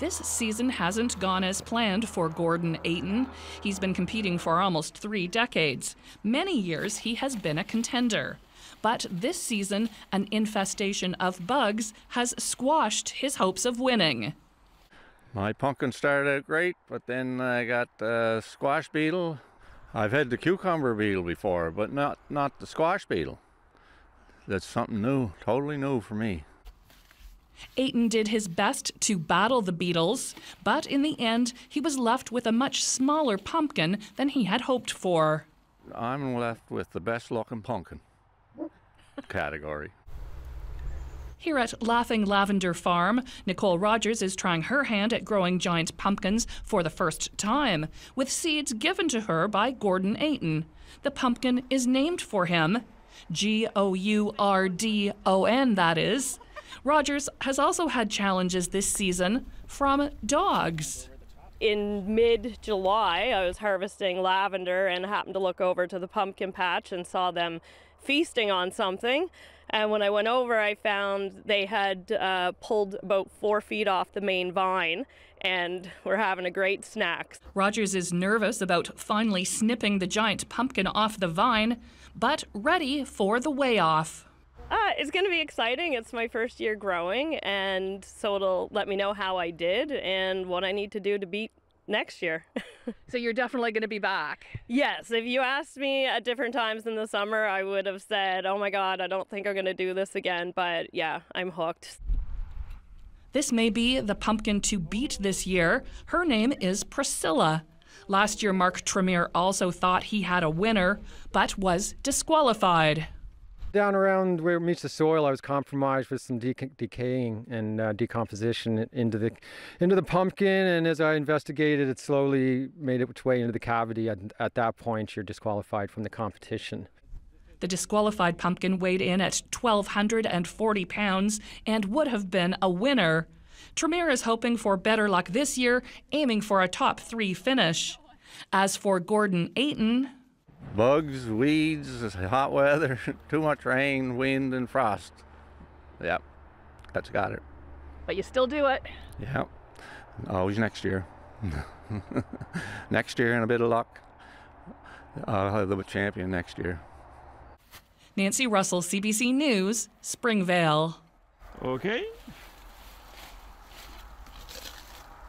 This season hasn't gone as planned for Gordon Ayton. He's been competing for almost 3 decades. Many years he has been a contender. But this season, an infestation of bugs has squashed his hopes of winning. My pumpkin started out great, but then I got the squash beetle. I've had the cucumber beetle before, but not the squash beetle. That's something new, totally new for me. Ayton did his best to battle the beetles, but in the end, he was left with a much smaller pumpkin than he had hoped for. I'm left with the best looking pumpkin category. Here at Laughing Lavender Farm, Nicole Rogers is trying her hand at growing giant pumpkins for the first time, with seeds given to her by Gordon Ayton. The pumpkin is named for him, Gourdon, that is. Rogers has also had challenges this season from dogs. In mid-July, I was harvesting lavender and happened to look over to the pumpkin patch and saw them feasting on something. And when I went over, I found they had pulled about 4 feet off the main vine and were having a great snack. Rogers is nervous about finally snipping the giant pumpkin off the vine, but ready for the weigh-off. It's going to be exciting. It's my first year growing, and so it'll let me know how I did and what I need to do to beat next year. So you're definitely going to be back? Yes. If you asked me at different times in the summer, I would have said, oh my God, I don't think I'm going to do this again. But yeah, I'm hooked. This may be the pumpkin to beat this year. Her name is Priscilla. Last year, Mark Tremere also thought he had a winner, but was disqualified. Down around where it meets the soil, I was compromised with some decaying and decomposition into the pumpkin, and as I investigated, it slowly made its way into the cavity. At that point, you're disqualified from the competition. The disqualified pumpkin weighed in at 1,240 pounds and would have been a winner. Tremere is hoping for better luck this year, aiming for a top 3 finish. As for Gordon Ayton, bugs, weeds, hot weather, too much rain, wind, and frost. Yep, that's got it. But you still do it. Yep, always next year. Next year and a bit of luck, I'll have the champion next year. Nancy Russell, CBC News, Springvale. Okay.